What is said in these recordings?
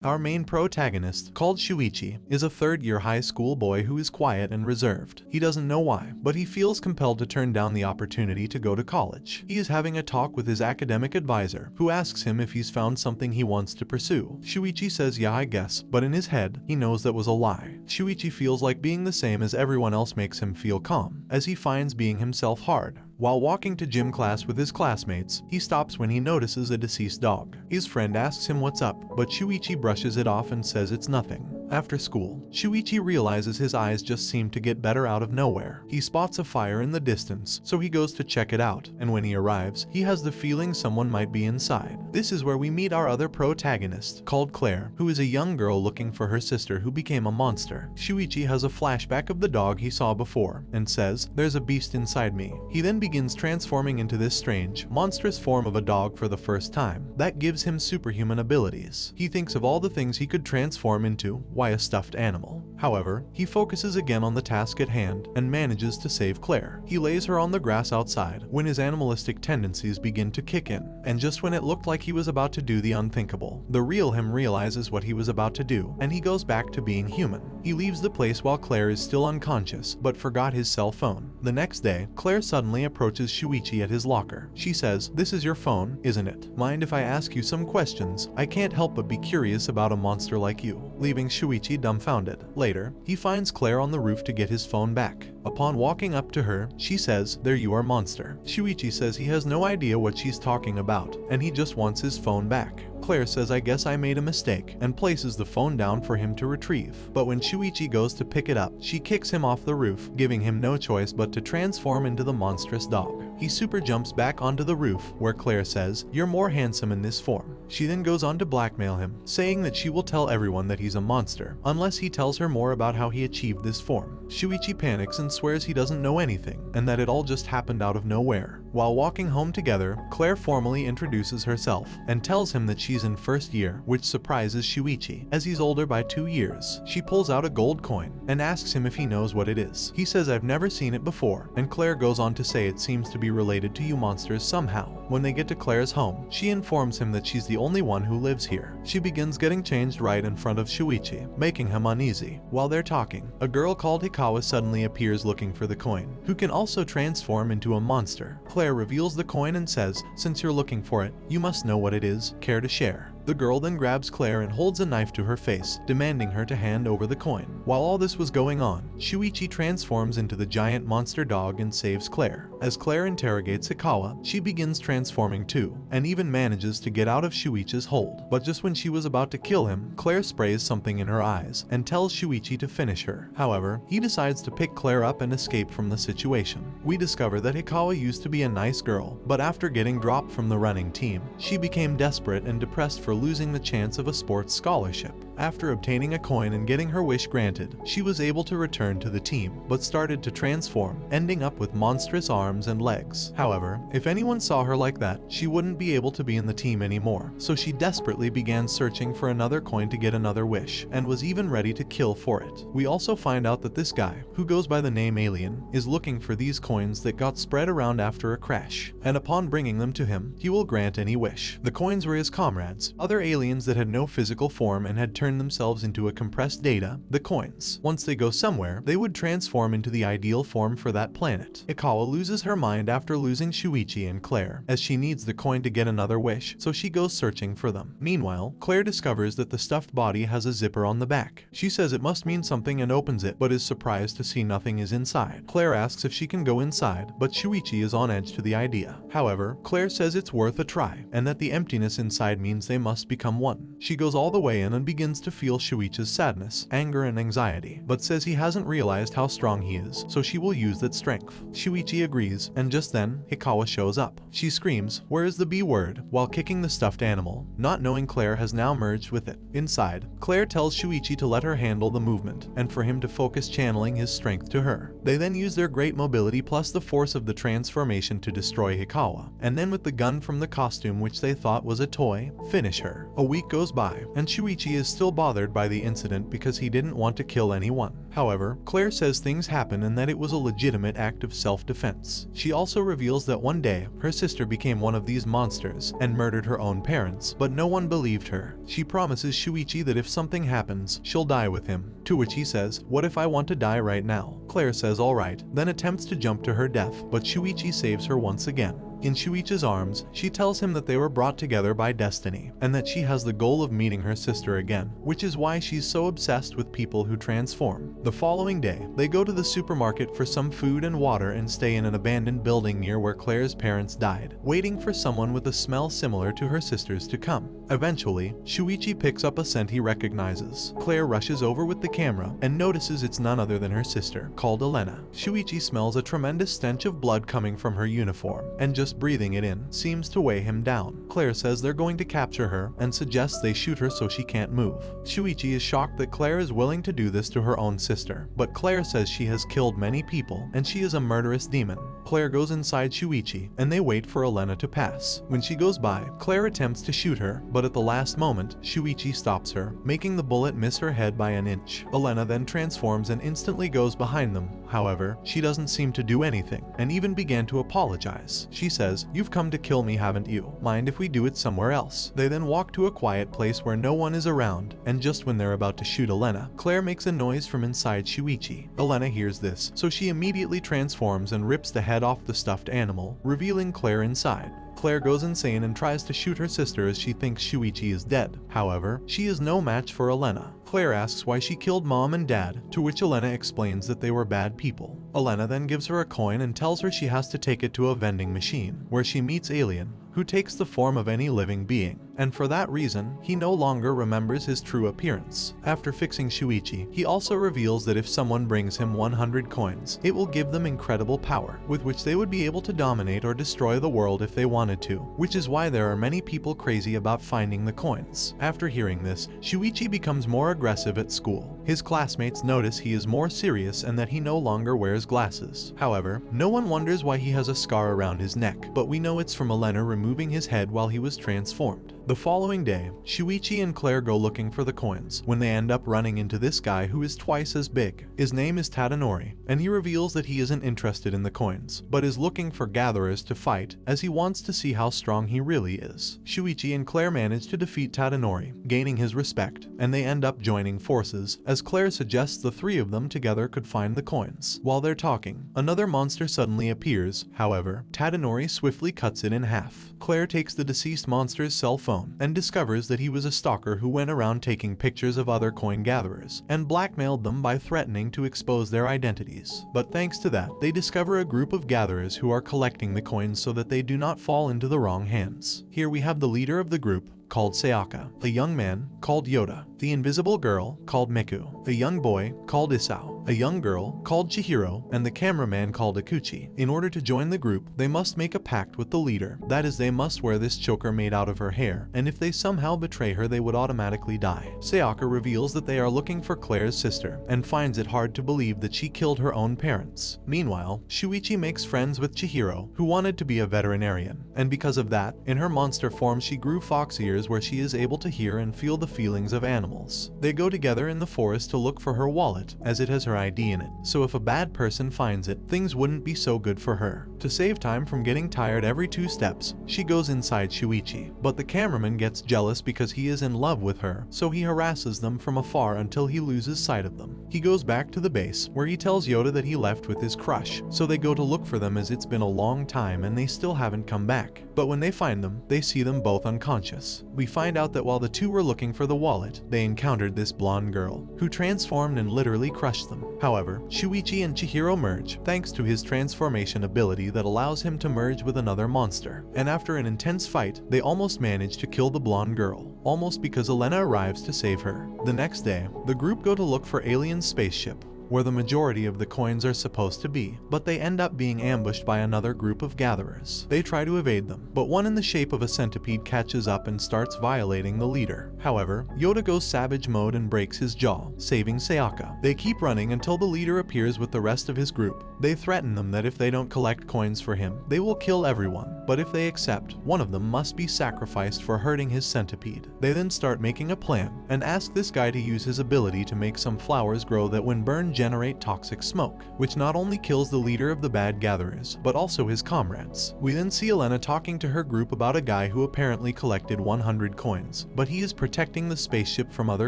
Our main protagonist, called Shuichi, is a third-year high school boy who is quiet and reserved. He doesn't know why, but he feels compelled to turn down the opportunity to go to college. He is having a talk with his academic advisor, who asks him if he's found something he wants to pursue. Shuichi says yeah I guess, but in his head, he knows that was a lie. Shuichi feels like being the same as everyone else makes him feel calm, as he finds being himself hard. While walking to gym class with his classmates, he stops when he notices a deceased dog. His friend asks him what's up, but Shuichi brushes it off and says it's nothing. After school, Shuichi realizes his eyes just seem to get better out of nowhere. He spots a fire in the distance, so he goes to check it out, and when he arrives, he has the feeling someone might be inside. This is where we meet our other protagonist, called Claire, who is a young girl looking for her sister who became a monster. Shuichi has a flashback of the dog he saw before, and says, "There's a beast inside me." He then begins transforming into this strange, monstrous form of a dog for the first time. That gives him superhuman abilities. He thinks of all the things he could transform into, why a stuffed animal. However, he focuses again on the task at hand and manages to save Claire. He lays her on the grass outside when his animalistic tendencies begin to kick in, and just when it looked like he was about to do the unthinkable, the real him realizes what he was about to do, and he goes back to being human. He leaves the place while Claire is still unconscious, but forgot his cell phone. The next day, Claire suddenly approaches Shuichi at his locker. She says, "This is your phone, isn't it? Mind if I ask you some questions? I can't help but be curious about a monster like you," leaving Shuichi dumbfounded. Later, he finds Claire on the roof to get his phone back. Upon walking up to her, she says, "There you are, monster." Shuichi says he has no idea what she's talking about, and he just wants his phone back. Claire says, "I guess I made a mistake," and places the phone down for him to retrieve. But when Shuichi goes to pick it up, she kicks him off the roof, giving him no choice but to transform into the monstrous dog. He super jumps back onto the roof, where Claire says, "You're more handsome in this form." She then goes on to blackmail him, saying that she will tell everyone that he's a monster, unless he tells her more about how he achieved this form. Shuichi panics and swears he doesn't know anything, and that it all just happened out of nowhere. While walking home together, Claire formally introduces herself, and tells him that she's in first year, which surprises Shuichi, as he's older by 2 years. She pulls out a gold coin, and asks him if he knows what it is. He says, "I've never seen it before," and Claire goes on to say it seems to be related to you monsters somehow. When they get to Claire's home, she informs him that she's the only one who lives here. She begins getting changed right in front of Shuichi, making him uneasy. While they're talking, a girl called Hikawa suddenly appears looking for the coin, who can also transform into a monster. Claire reveals the coin and says, "Since you're looking for it, you must know what it is. Care to share?" The girl then grabs Claire and holds a knife to her face, demanding her to hand over the coin. While all this was going on, Shuichi transforms into the giant monster dog and saves Claire. As Claire interrogates Hikawa, she begins transforming too, and even manages to get out of Shuichi's hold. But just when she was about to kill him, Claire sprays something in her eyes and tells Shuichi to finish her. However, he decides to pick Claire up and escape from the situation. We discover that Hikawa used to be a nice girl, but after getting dropped from the running team, she became desperate and depressed for losing the chance of a sports scholarship. After obtaining a coin and getting her wish granted, she was able to return to the team, but started to transform, ending up with monstrous arms and legs. However, if anyone saw her like that, she wouldn't be able to be in the team anymore, so she desperately began searching for another coin to get another wish, and was even ready to kill for it. We also find out that this guy, who goes by the name Alien, is looking for these coins that got spread around after a crash, and upon bringing them to him, he will grant any wish. The coins were his comrades, other aliens that had no physical form and had turned themselves into a compressed data, the coins. Once they go somewhere, they would transform into the ideal form for that planet. Hikawa loses her mind after losing Shuichi and Claire, as she needs the coin to get another wish, so she goes searching for them. Meanwhile, Claire discovers that the stuffed body has a zipper on the back. She says it must mean something and opens it, but is surprised to see nothing is inside. Claire asks if she can go inside, but Shuichi is on edge to the idea. However, Claire says it's worth a try, and that the emptiness inside means they must become one. She goes all the way in and begins to feel Shuichi's sadness, anger, and anxiety, but says he hasn't realized how strong he is, so she will use that strength. Shuichi agrees, and just then, Hikawa shows up. She screams, "Where is the B word?" while kicking the stuffed animal, not knowing Claire has now merged with it. Inside, Claire tells Shuichi to let her handle the movement, and for him to focus channeling his strength to her. They then use their great mobility plus the force of the transformation to destroy Hikawa, and then with the gun from the costume which they thought was a toy, finish her. A week goes by, and Shuichi is still bothered by the incident because he didn't want to kill anyone. However, Claire says things happen and that it was a legitimate act of self-defense. this. She also reveals that one day, her sister became one of these monsters and murdered her own parents, but no one believed her. She promises Shuichi that if something happens, she'll die with him, to which he says, "What if I want to die right now?" Claire says alright, then attempts to jump to her death, but Shuichi saves her once again. In Shuichi's arms, she tells him that they were brought together by destiny, and that she has the goal of meeting her sister again, which is why she's so obsessed with people who transform. The following day, they go to the supermarket for some food and water and stay in an abandoned building near where Claire's parents died, waiting for someone with a smell similar to her sister's to come. Eventually, Shuichi picks up a scent he recognizes. Claire rushes over with the camera and notices it's none other than her sister, called Elena. Shuichi smells a tremendous stench of blood coming from her uniform, and just breathing it in seems to weigh him down. Claire says they're going to capture her and suggests they shoot her so she can't move. Shuichi is shocked that Claire is willing to do this to her own sister, but Claire says she has killed many people and she is a murderous demon. Claire goes inside Shuichi and they wait for Elena to pass. When she goes by, Claire attempts to shoot her, but at the last moment, Shuichi stops her, making the bullet miss her head by an inch. Elena then transforms and instantly goes behind them. However, she doesn't seem to do anything, and even began to apologize. She says, "You've come to kill me, haven't you? Mind if we do it somewhere else?" They then walk to a quiet place where no one is around, and just when they're about to shoot Elena, Claire makes a noise from inside Shuichi. Elena hears this, so she immediately transforms and rips the head off the stuffed animal, revealing Claire inside. Claire goes insane and tries to shoot her sister as she thinks Shuichi is dead. However, she is no match for Elena. Claire asks why she killed mom and dad, to which Elena explains that they were bad people. Elena then gives her a coin and tells her she has to take it to a vending machine, where she meets Alien, who takes the form of any living being, and for that reason, he no longer remembers his true appearance. After fixing Shuichi, he also reveals that if someone brings him 100 coins, it will give them incredible power, with which they would be able to dominate or destroy the world if they wanted to, which is why there are many people crazy about finding the coins. After hearing this, Shuichi becomes more aggressive at school. His classmates notice he is more serious and that he no longer wears glasses. However, no one wonders why he has a scar around his neck, but we know it's from Elena removing his head while he was transformed. The following day, Shuichi and Claire go looking for the coins, when they end up running into this guy who is twice as big. His name is Tadanori, and he reveals that he isn't interested in the coins, but is looking for gatherers to fight, as he wants to see how strong he really is. Shuichi and Claire manage to defeat Tadanori, gaining his respect, and they end up joining forces, as Claire suggests the three of them together could find the coins. While they're talking, another monster suddenly appears. However, Tadanori swiftly cuts it in half. Claire takes the deceased monster's cell phone and discovers that he was a stalker who went around taking pictures of other coin gatherers and blackmailed them by threatening to expose their identities. But thanks to that, they discover a group of gatherers who are collecting the coins so that they do not fall into the wrong hands. Here we have the leader of the group, called Sayaka, a young man called Yoda, the invisible girl called Miku, a young boy called Isao, a young girl called Chihiro, and the cameraman called Akuchi. In order to join the group, they must make a pact with the leader. That is, they must wear this choker made out of her hair, and if they somehow betray her, they would automatically die. Sayaka reveals that they are looking for Claire's sister, and finds it hard to believe that she killed her own parents. Meanwhile, Shuichi makes friends with Chihiro, who wanted to be a veterinarian, and because of that, in her monster form she grew fox ears where she is able to hear and feel the feelings of animals. They go together in the forest to look for her wallet, as it has her ID in it, so if a bad person finds it, things wouldn't be so good for her. To save time from getting tired every 2 steps, she goes inside Shuichi, but the cameraman gets jealous because he is in love with her, so he harasses them from afar until he loses sight of them. He goes back to the base, where he tells Yoda that he left with his crush, so they go to look for them as it's been a long time and they still haven't come back. But when they find them, they see them both unconscious. We find out that while the two were looking for the wallet, they encountered this blonde girl, who transformed and literally crushed them. However, Shuichi and Chihiro merge, thanks to his transformation ability that allows him to merge with another monster. And after an intense fight, they almost manage to kill the blonde girl, almost because Elena arrives to save her. The next day, the group go to look for Alien's spaceship, where the majority of the coins are supposed to be, but they end up being ambushed by another group of gatherers. They try to evade them, but one in the shape of a centipede catches up and starts violating the leader. However, Yoda goes savage mode and breaks his jaw, saving Sayaka. They keep running until the leader appears with the rest of his group. They threaten them that if they don't collect coins for him, they will kill everyone, but if they accept, one of them must be sacrificed for hurting his centipede. They then start making a plan, and ask this guy to use his ability to make some flowers grow that when burned generate toxic smoke, which not only kills the leader of the bad gatherers, but also his comrades. We then see Elena talking to her group about a guy who apparently collected 100 coins, but he is protecting the spaceship from other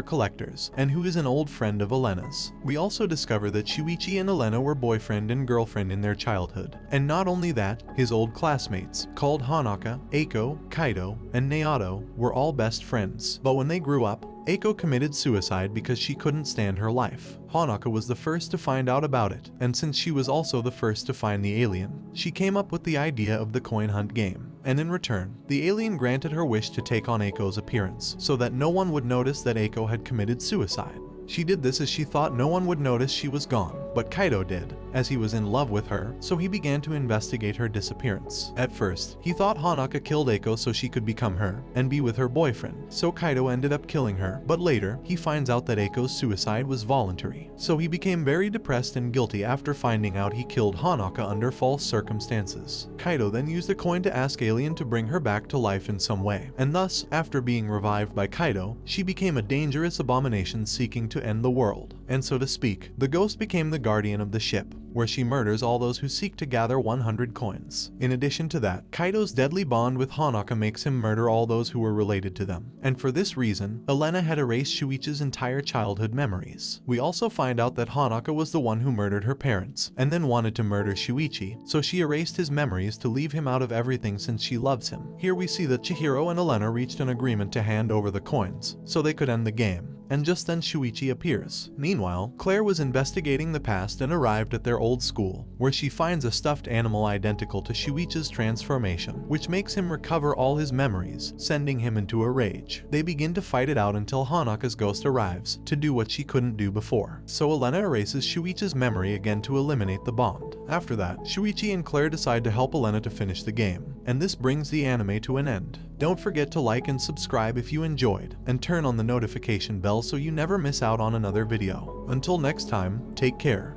collectors, and who is an old friend of Elena's. We also discover that Shuichi and Elena were boyfriend and girlfriend in their childhood. And not only that, his old classmates, called Hanaka, Eiko, Kaido, and Naoto, were all best friends. But when they grew up, Eiko committed suicide because she couldn't stand her life. Hanaka was the first to find out about it, and since she was also the first to find the alien, she came up with the idea of the coin hunt game. And in return, the alien granted her wish to take on Eiko's appearance, so that no one would notice that Eiko had committed suicide. She did this as she thought no one would notice she was gone, but Kaido did, as he was in love with her, so he began to investigate her disappearance. At first, he thought Hanaka killed Eiko so she could become her, and be with her boyfriend, so Kaido ended up killing her, but later, he finds out that Eiko's suicide was voluntary, so he became very depressed and guilty after finding out he killed Hanaka under false circumstances. Kaido then used a coin to ask Alien to bring her back to life in some way, and thus, after being revived by Kaido, she became a dangerous abomination seeking to end the world. And so to speak, the ghost became the guardian of the ship, where she murders all those who seek to gather 100 coins. In addition to that, Kaido's deadly bond with Hanaka makes him murder all those who were related to them. And for this reason, Elena had erased Shuichi's entire childhood memories. We also find out that Hanaka was the one who murdered her parents, and then wanted to murder Shuichi, so she erased his memories to leave him out of everything since she loves him. Here we see that Chihiro and Elena reached an agreement to hand over the coins, so they could end the game. And just then Shuichi appears. Meanwhile, Claire was investigating the past and arrived at their old school, where she finds a stuffed animal identical to Shuichi's transformation, which makes him recover all his memories, sending him into a rage. They begin to fight it out until Hanaka's ghost arrives, to do what she couldn't do before. So Elena erases Shuichi's memory again to eliminate the bond. After that, Shuichi and Claire decide to help Elena to finish the game, and this brings the anime to an end. Don't forget to like and subscribe if you enjoyed, and turn on the notification bell so you never miss out on another video. Until next time, take care.